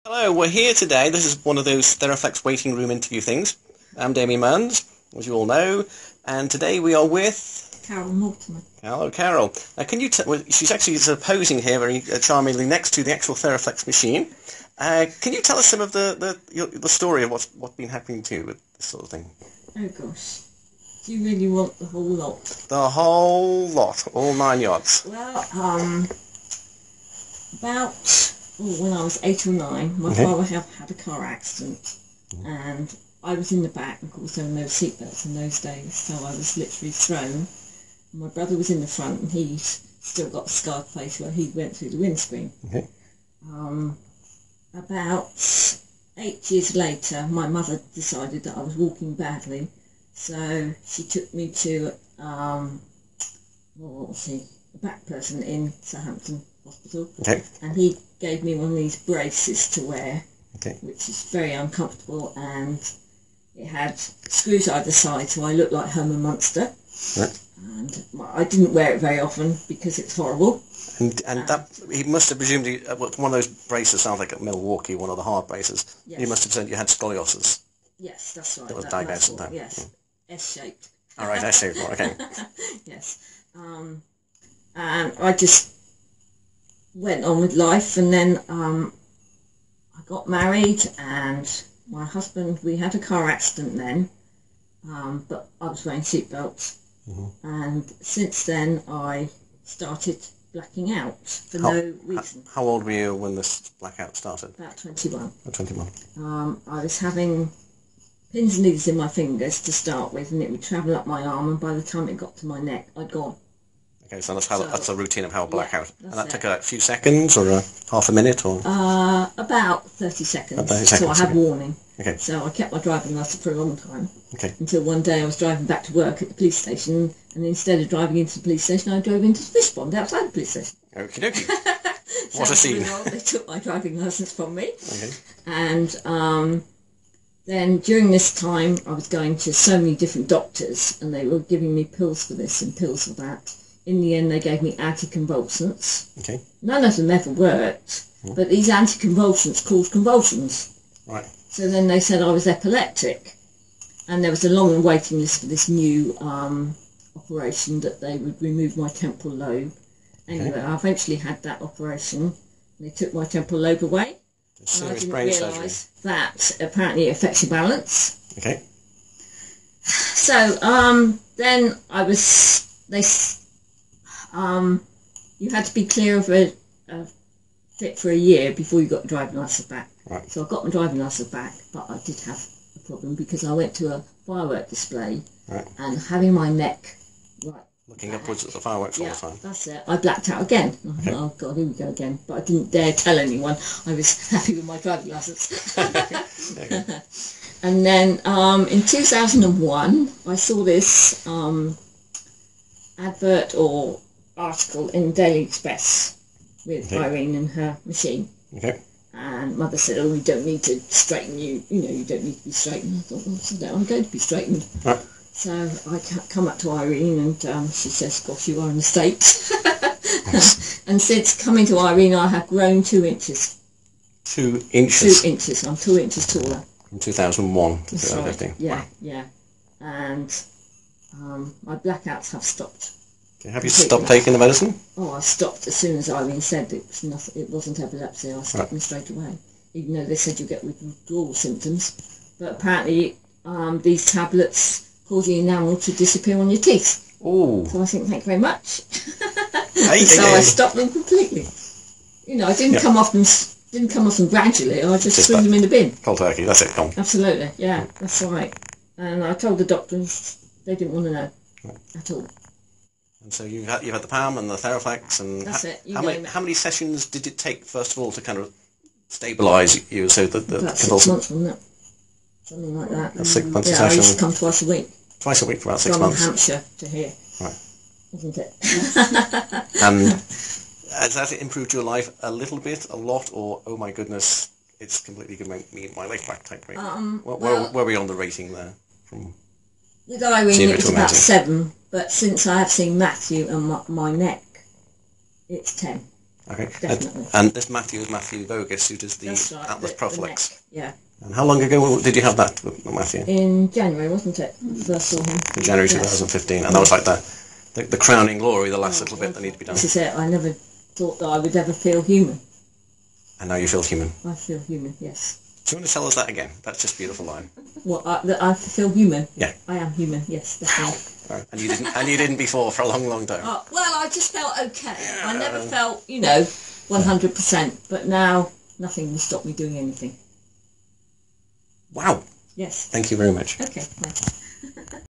Hello, we're here today. This is one of those Theraflex waiting room interview things. I'm Damien Munns, as you all know, and today we are with... Carol Mortimer. Hello, Carol. Now, can you she's actually posing here very charmingly next to the actual Theraflex machine. Can you tell us some of the story of what's been happening to you with this sort of thing? Oh gosh. Do you really want the whole lot? The whole lot, all 9 yards. Well, when I was 8 or 9, my father had a car accident, and I was in the back. Of course, there were no seatbelts in those days, so I was literally thrown. My brother was in the front, and he's still got a scarred face where he went through the windscreen. Okay. About 8 years later, my mother decided that I was walking badly, so she took me to a back person in Southampton Hospital, and he gave me one of these braces to wear, which is very uncomfortable, and it had screws either side, so I looked like Herman Munster. And I didn't wear it very often because it's horrible. And that he must have presumed one of those braces sounds like at Milwaukee, one of the hard braces. Yes. He must have said you had scoliosis. Yes, that's right. That was diagnosed at the time. Yes, S-shaped. All right, S-shaped. Okay. Yes, and I just went on with life, and then I got married, and my husband, we had a car accident then, but I was wearing seatbelts, and since then I started blacking out for no reason. How old were you when this blackout started? About 21. About 21. I was having pins and needles in my fingers to start with, and it would travel up my arm, and by the time it got to my neck, I'd gone. Okay, so that's a routine of how a blackout. And that took a few seconds or half a minute or? About 30 seconds. About 30 seconds. So I had warning. Okay. So I kept my driving licence for a long time. Okay. Until one day I was driving back to work at the police station, and instead of driving into the police station, I drove into the fish pond outside the police station. Okie dokie. What a scene. They took my driving licence from me. Okay. And then during this time I was going to so many different doctors, and they were giving me pills for this and pills for that. In the end, they gave me anticonvulsants. Okay. None of them ever worked, but these anticonvulsants caused convulsions. Right. So then they said I was epileptic, and there was a long waiting list for this new operation that they would remove my temporal lobe. Anyway, I eventually had that operation. They took my temporal lobe away, and I didn't realise that apparently it affects your balance. Okay. So then you had to be clear of a fit for a year before you got your driving licence back. Right. So I got my driving licence back, but I did have a problem because I went to a firework display, and having my neck looking upwards at the fireworks all the time. That's it. I blacked out again. I thought, oh God, here we go again. But I didn't dare tell anyone I was happy with my driving licence. And then in 2001, I saw this advert or article in Daily Express with Irene and her machine. Okay. And Mother said, oh, we don't need to straighten you. You know, you don't need to be straightened. I thought, well, so I'm going to be straightened. Right. So I come up to Irene, and she says, gosh, you are in a state. And since coming to Irene, I have grown 2 inches. 2 inches? 2 inches. I'm 2 inches taller. From 2001 to 2015. Yeah, wow. Yeah. And my blackouts have stopped. Okay. Have you stopped taking the medicine? Oh, I stopped as soon as Irene said it was nothing. It wasn't epilepsy. I stopped them straight away, even though they said you get withdrawal symptoms. But apparently, these tablets cause your enamel to disappear on your teeth. Oh. So I think, thank you very much. So I stopped them completely. You know, I didn't come off them. Didn't come off them gradually. I just threw them in the bin. Cold turkey. That's it. Come. Absolutely. Yeah, that's right. And I told the doctors they didn't want to know at all. And so you've had the PAM and the Theraflex, and that's it. How many sessions did it take first of all to kind of stabilise you so that the about 6 months, wasn't it? Something like that. That's 6 months. Yeah, I used to come twice a week. Twice a week for about 6 months. From Hampshire to here. Right. Wasn't it? And has that improved your life a little bit, a lot, or oh my goodness, it's completely given me my life back type rate? Where were we on the rating there? From with Irene, it was about 7. But since I have seen Matthew and my neck, it's 10. Okay. Definitely. And this Matthew is Matthew Bogus, who does the Right, AtlasProfilix. Yeah. And how long ago did you have that with Matthew? In January, wasn't it? First saw him. In January 2015, and that was like the crowning glory, the last little bit that needed to be done. This is it. I never thought that I would ever feel human. And now you feel human. I feel human, yes. Do you want to tell us that again? That's just a beautiful line. What, that I feel human? Yeah. I am human, yes, definitely. Right. And you didn't before for a long, long time. Well, I just felt okay. Yeah. I never felt, 100%, but now nothing will stop me doing anything. Wow. Yes. Thank you very much. Okay, thanks.